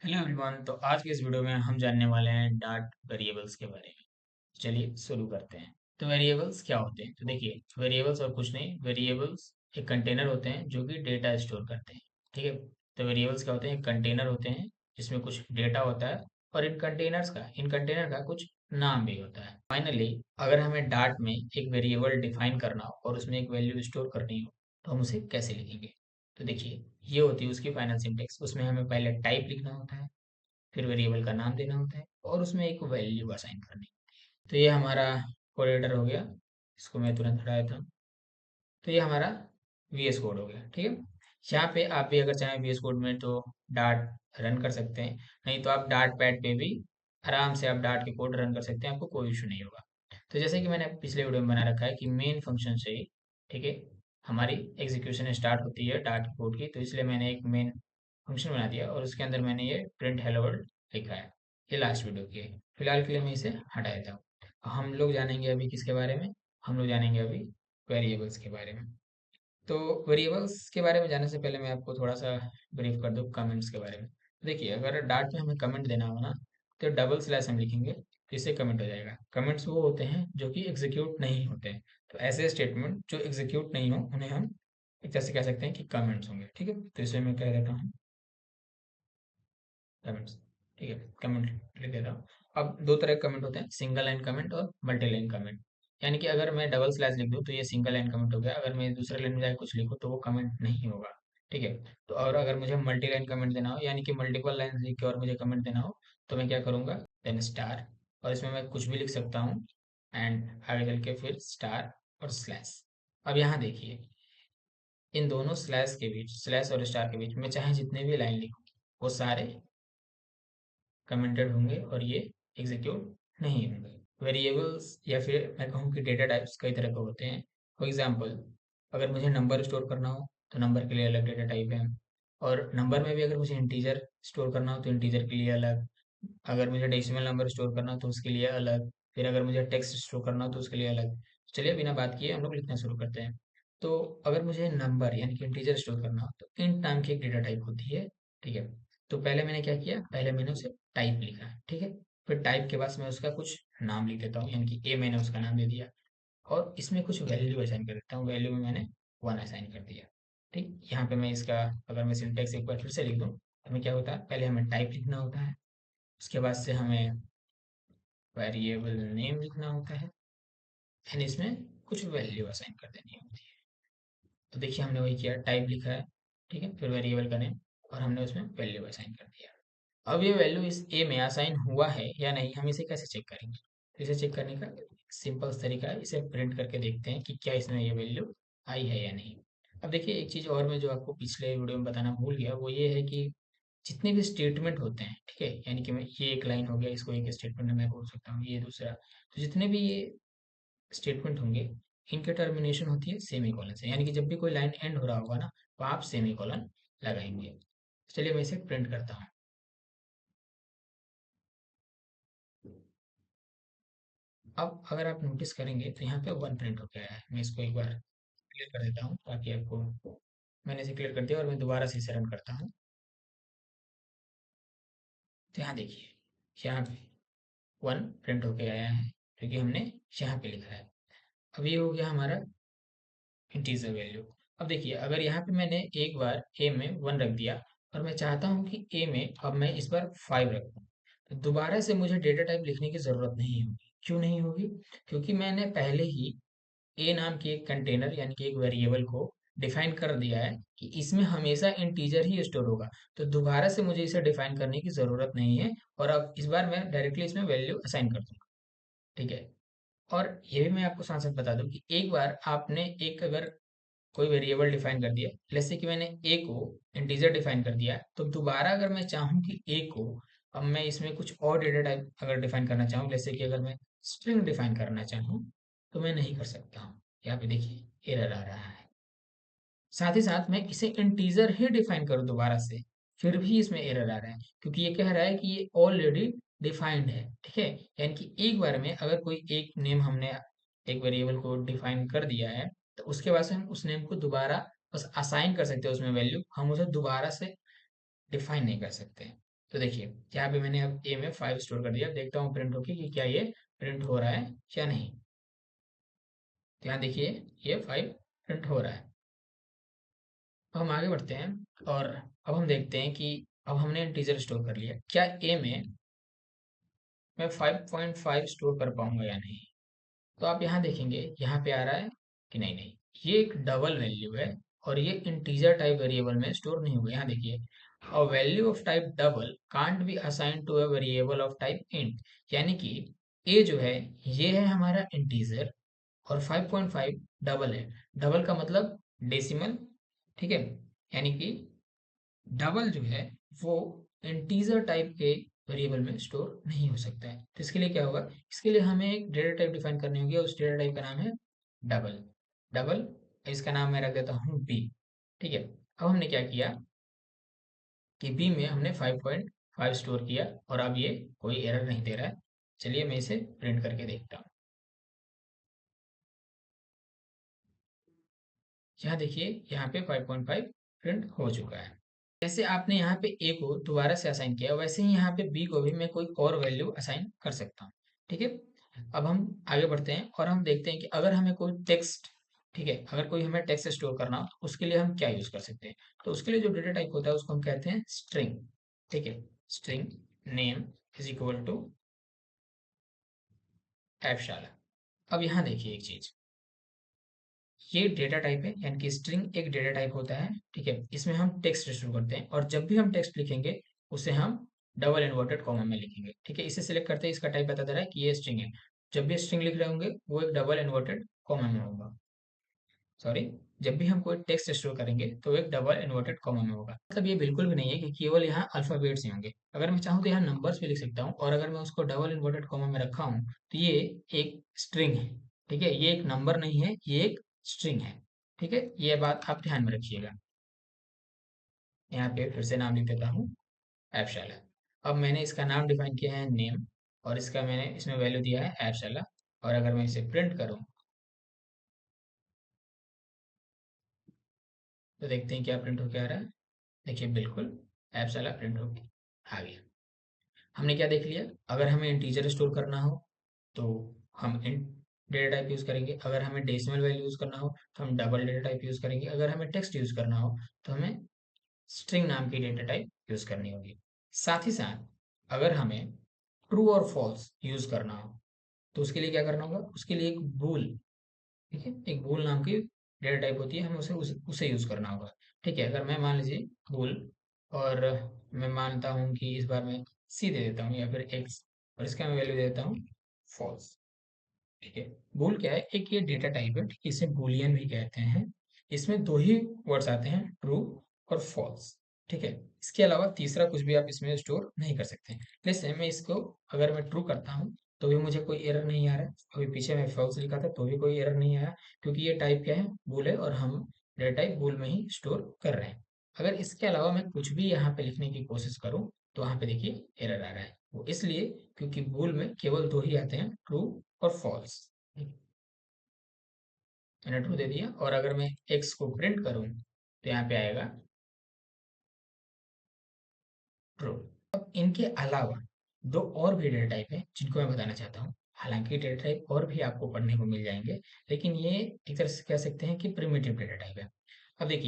Hello everyone. तो आज के इस वीडियो में हम जानने वाले हैं डार्ट वेरिएबल्स के बारे में। चलिए शुरू करते हैं। तो वेरिएबल्स क्या होते हैं? तो देखिए, वेरिएबल्स और कुछ नहीं, वेरिएबल्स एक कंटेनर होते हैं जो कि डेटा स्टोर करते हैं। ठीक है। तो वेरिएबल्स क्या होते हैं? कंटेनर होते हैं जिसमें कुछ डेटा होता है, और इन कंटेनर का कुछ नाम भी होता है। फाइनली, अगर हमें डार्ट में एक वेरिएबल डिफाइन करना हो और उसमें एक वैल्यू स्टोर करनी हो, तो हम उसे कैसे लिखेंगे? तो देखिए, ये होती है उसकी फाइनल सिंटेक्स। उसमें हमें पहले टाइप लिखना होता है, फिर वेरिएबल का नाम देना होता है, और उसमें एक वैल्यू असाइन करनी। तो ये हमारा कोडेटर हो गया। इसको मैं तुरंत हटा देता हूँ। तो ये हमारा वीएस कोड हो गया। ठीक है। यहाँ पे आप भी अगर चाहें वीएस कोड में तो डार्ट रन कर सकते हैं, नहीं तो आप डार्ट पैड पे भी आराम से आप डार्ट के कोड रन कर सकते हैं, आपको कोई इशू नहीं होगा। तो जैसे कि मैंने पिछले वीडियो में बना रखा है कि मेन फंक्शन से ही, ठीक है, हमारी एग्जीक्यूशन स्टार्ट होती है डार्ट के कोड की। तो इसलिए मैंने एक मेन फंक्शन बना दिया और उसके अंदर मैंने ये प्रिंट हेलो वर्ल्ड लिखा है। ये लास्ट वीडियो की है। फिलहाल के लिए मैं इसे हटा देता हूँ। हम लोग जानेंगे अभी किसके बारे में? हम लोग जानेंगे अभी वेरिएबल्स के बारे में। तो वेरिएबल्स के बारे में जानने से पहले मैं आपको थोड़ा सा ब्रीफ कर दूँ कमेंट्स के बारे में। देखिए, अगर डार्ट में हमें कमेंट देना हो ना, तो डबल स्लैश हम लिखेंगे तो इससे कमेंट हो जाएगा। कमेंट्स वो होते हैं जो कि एग्जीक्यूट नहीं होते हैं। तो ऐसे स्टेटमेंट जो एग्जीक्यूट नहीं हो उन्हें हम एक तरह से कह सकते हैं कि कमेंट्स होंगे। ठीक है। तो इसे मैं कह देता हूँ कमेंट्स। ठीक है, कमेंट लिख देता हूँ। अब दो तरह के कमेंट होते हैं, सिंगल लाइन कमेंट और मल्टी लाइन कमेंट। यानी कि अगर मैं डबल स्लैश लिख दूँ तो ये सिंगल लाइन कमेंट हो गया, अगर मैं दूसरे लाइन में जाकर कुछ लिखूँ तो वो कमेंट नहीं होगा। ठीक है। तो और अगर मुझे मल्टी लाइन कमेंट देना हो, यानी कि मल्टीपल लाइन लिख के और मुझे कमेंट देना हो, तो मैं क्या करूँगा? देन स्टार, और इसमें मैं कुछ भी लिख सकता हूँ, एंड आगे चल के फिर स्टार और स्लैश। अब यहाँ देखिए, इन दोनों स्लैश के बीच, स्लैश और स्टार के बीच मैं चाहे जितने भी लाइन लिखूँ, वो सारे कमेंटेड होंगे और ये एग्जीक्यूट नहीं होंगे। वेरिएबल्स या फिर मैं कहूँ कि डेटा टाइप्स कई तरह के होते हैं। फॉर एग्जांपल, अगर मुझे नंबर स्टोर करना हो तो नंबर के लिए अलग डेटा टाइप है, और नंबर में भी अगर मुझे इंटीजर स्टोर करना हो तो इंटीजर के लिए अलग, अगर मुझे डेसिमल नंबर स्टोर करना हो तो उसके लिए अलग, फिर अगर मुझे टेक्स्ट स्टोर करना हो तो उसके लिए अलग। चलिए बिना बात किए हम लोग लिखना शुरू करते हैं। तो अगर मुझे नंबर यानी कि इंटीजर स्टोर करना हो तो इंट नाम की एक डेटा टाइप होती है। ठीक है। तो पहले मैंने क्या किया? पहले मैंने उसे टाइप लिखा है। ठीक है। फिर टाइप के बाद मैं उसका कुछ नाम लिख देता हूँ, यानी कि ए मैंने उसका नाम दे दिया, और इसमें कुछ वैल्यू असाइन कर देता हूँ। वैल्यू में मैंने वन असाइन कर दिया। ठीक, यहाँ पे मैं इसका, अगर मैं सिंटेक्स एक बार फिर से लिख दूँ तो हमें क्या होता है? पहले हमें टाइप लिखना होता है, उसके बाद से हमें वेरिएबल नेम लिखना होता है, एंड इसमें कुछ वैल्यू असाइन कर देनी होती है। तो देखिए, हमने वही किया, टाइप लिखा है, ठीक है, फिर वेरिएबल का नेम, और हमने उसमें वैल्यू असाइन कर दिया। अब ये वैल्यू इस ए में असाइन हुआ है या नहीं, हम इसे कैसे चेक करेंगे? तो इसे चेक करने का सिंपल तरीका है, इसे प्रिंट करके देखते हैं कि क्या इसमें ये वैल्यू आई है या नहीं। अब देखिए, एक चीज़ और मैं जो आपको पिछले वीडियो में बताना भूल गया, वो ये है कि जितने भी स्टेटमेंट होते हैं, ठीक है, यानी कि मैं ये एक लाइन हो गया, इसको एक स्टेटमेंट में मैं बोल सकता हूँ, ये दूसरा। तो जितने भी ये स्टेटमेंट होंगे, इनके टर्मिनेशन होती है सेमीकोलन से, यानी कि जब भी कोई लाइन एंड हो रहा होगा ना, तो आप सेमीकोलन लगाएंगे। चलिए मैं इसे प्रिंट करता हूँ। अब अगर आप नोटिस करेंगे तो यहाँ पे वन प्रिंट होके आया है। मैं इसको एक बार क्लियर कर देता हूँ ताकि आपको, मैंने इसे क्लियर कर दिया और मैं दोबारा से इसे रन करता हूँ। तो यहाँ देखिए, यहाँ पे वन प्रिंट होके आया है, क्योंकि हमने यहाँ पे लिखा है। अब ये हो गया हमारा इंटीजर वैल्यू। अब देखिए, अगर यहाँ पे मैंने एक बार ए में वन रख दिया, और मैं चाहता हूँ कि ए में अब मैं इस बार फाइव रखूँ, तो दोबारा से मुझे डेटा टाइप लिखने की ज़रूरत नहीं होगी। क्यों नहीं होगी? क्योंकि मैंने पहले ही ए नाम की एक कंटेनर यानी कि एक वेरिएबल को डिफाइन कर दिया है कि इसमें हमेशा इंटीजर ही स्टोर होगा। तो दोबारा से मुझे इसे डिफाइन करने की ज़रूरत नहीं है, और अब इस बार मैं डायरेक्टली इसमें वैल्यू असाइन कर दूंगा। ठीक है। और ये भी मैं आपको साथ साथ बता दूं कि एक बार आपने एक, अगर कोई वेरिएबल डिफाइन कर दिया, जैसे कि मैंने ए को इंटीजर डिफाइन कर दिया, तो दोबारा अगर मैं चाहूँ कि ए को, अब मैं इसमें कुछ और डेटा टाइप अगर डिफाइन करना चाहूँ, जैसे कि अगर मैं स्ट्रिंग डिफाइन करना चाहूँ, तो मैं नहीं कर सकता हूँ। यहाँ पे देखिए एरर आ रहा है। साथ ही साथ मैं इसे इंटीजर ही डिफाइन करूँ दोबारा से, फिर भी इसमें एरर आ रहा है, क्योंकि ये कह रहा है कि ये ऑलरेडी डिफाइंड है। ठीक है। यानी कि एक बार में अगर कोई एक नेम हमने एक वेरिएबल को डिफाइन कर दिया है, तो उसके बाद से हम उस नेम को दोबारा बस असाइन कर सकते हैं उसमें वैल्यू, हम उसे दोबारा से डिफाइन नहीं कर सकते हैं। तो देखिए यहाँ पे मैंने अब ए में 5 स्टोर कर दिया। देखता हूँ प्रिंट होके कि क्या ये प्रिंट हो रहा है या नहीं। तो यहाँ देखिए ये 5 प्रिंट हो रहा है। अब हम आगे बढ़ते हैं और अब हम देखते हैं कि अब हमने इंटीजर स्टोर कर लिया, क्या ए में मैं 5.5 स्टोर कर पाऊंगा या नहीं। तो आप यहाँ देखेंगे, यहाँ पे आ रहा है कि नहीं, नहीं, ये एक डबल वैल्यू है और ये इंटीजर टाइप वेरिएबल में स्टोर नहीं होगा। यहाँ देखिए, a value of type double can't be assign to a variable of type int. यानी कि ए जो है ये है हमारा इंटीजर और 5.5 डबल है। डबल का मतलब डेसिमल, ठीक है। यानी कि डबल जो है वो इंटीजर टाइप के वेरिएबल में स्टोर नहीं हो सकता है। तो इसके लिए क्या होगा, इसके लिए हमें एक डेटा टाइप डिफाइन करनी होगी और उस डेटा टाइप का नाम है डबल। डबल, इसका नाम मैं रख देता हूँ बी, ठीक है। अब हमने क्या किया कि बी में हमने 5.5 स्टोर किया और अब ये कोई एरर नहीं दे रहा है। चलिए मैं इसे प्रिंट करके देखता हूँ। यहाँ देखिए, यहाँ पे 5.5 प्रिंट हो चुका है। जैसे आपने यहाँ पे ए को दोबारा से असाइन किया, वैसे ही यहाँ पे बी को भी मैं कोई और वैल्यू असाइन कर सकता हूँ, ठीक है। अब हम आगे बढ़ते हैं और हम देखते हैं कि अगर हमें कोई टेक्स्ट, ठीक है, अगर कोई हमें टेक्स्ट स्टोर करना हो तो उसके लिए हम क्या यूज कर सकते हैं। तो उसके लिए जो डेटा टाइप होता है उसको हम कहते हैं स्ट्रिंग, ठीक है। String name is equal to एफशाला। अब यहाँ देखिए एक चीज, ये डेटा टाइप है, यानी कि स्ट्रिंग एक डेटा टाइप होता है, ठीक है। इसमें हम टेक्स्ट स्टोर करते हैं और जब भी हम टेक्स्ट लिखेंगे उसे हम डबल इन्वर्टेड कॉमा में लिखेंगे, ठीक है। इसे सिलेक्ट करते हैं, इसका टाइप बता दे रहा है कि ये स्ट्रिंग है। जब भी स्ट्रिंग लिख रहे होंगे वो एक डबल इन्वर्टेड कॉमा में होगा। सॉरी, जब भी हम कोई टेक्स्ट स्टोर करेंगे तो एक डबल इन्वर्टेड कॉमा में होगा। मतलब ये बिल्कुल भी नहीं है कि केवल यहाँ अल्फाबेट्स ही होंगे। अगर मैं चाहूँ तो यहाँ नंबर्स भी लिख सकता हूँ और अगर मैं उसको डबल इन्वर्टेड कॉमा में रखा हूँ तो ये एक स्ट्रिंग है, ठीक है। ये एक नंबर नहीं है, ये एक स्ट्रिंग है, ठीक है। ये बात आप ध्यान में रखिएगा। यहाँ पे फिर से नाम लिख देता हूँ एफशाला। अब मैंने इसका नाम डिफाइन किया है नेम और इसका मैंने इसमें वैल्यू दिया है एफशाला। और अगर मैं इसे प्रिंट करूँ तो देखते हैं क्या प्रिंट होकर आ रहा है। देखिए बिल्कुल एफशाला प्रिंट होकर आ गया। हमने क्या देख लिया, अगर हमें इंटीजर स्टोर करना हो तो हम इन डेटा टाइप यूज करेंगे, अगर हमें डेसिमल वैल्यू यूज करना हो तो हम डबल डेटा टाइप यूज करेंगे, अगर हमें टेक्स्ट यूज करना हो तो हमें स्ट्रिंग नाम की डेटा टाइप यूज करनी होगी। साथ ही साथ अगर हमें ट्रू और फॉल्स यूज करना हो तो उसके लिए क्या करना होगा, उसके लिए एक बूल, ठीक है, एक बूल नाम की डेटा टाइप होती है, हमें उसे यूज करना होगा, ठीक है। अगर मैं मान लीजिए बूल और मैं मानता हूँ कि इस बार मैं सी दे देता हूँ या फिर एक्स और इसका मैं वैल्यू दे देता हूँ फॉल्स, ठीक है। बूल क्या है, एक ये डेटा टाइप है, ठीक है, इसे बूलियन भी कहते हैं। इसमें दो ही वर्ड्स आते हैं, ट्रू और फॉल्स, ठीक है। इसके अलावा तीसरा कुछ भी आप इसमें स्टोर नहीं कर सकते। जैसे मैं इसको अगर मैं ट्रू करता हूँ तो भी मुझे कोई एरर नहीं आ रहा है, अभी पीछे मैं फॉल्स लिखा था तो भी कोई एरर नहीं आया, क्योंकि ये टाइप क्या है, बूल है और हम डेटा टाइप बूल में ही स्टोर कर रहे हैं। अगर इसके अलावा मैं कुछ भी यहाँ पे लिखने की कोशिश करूँ तो वहाँ पे देखिए एरर आ रहा है, वो इसलिए क्योंकि बूल में केवल दो ही आते हैं, ट्रू और फॉल्स। मैंने ट्रू दे दिया और अगर मैं एक्स को प्रिंट करूं तो यहाँ पे आएगा ट्रू। अब इनके अलावा दो और भी डेटा टाइप है जिनको मैं बताना चाहता हूँ। हालांकि डेटा टाइप और भी आपको पढ़ने को मिल जाएंगे, लेकिन ये एक तरह से कह सकते हैं कि प्रिमिटिव डेटा टाइप है। अब देखिए,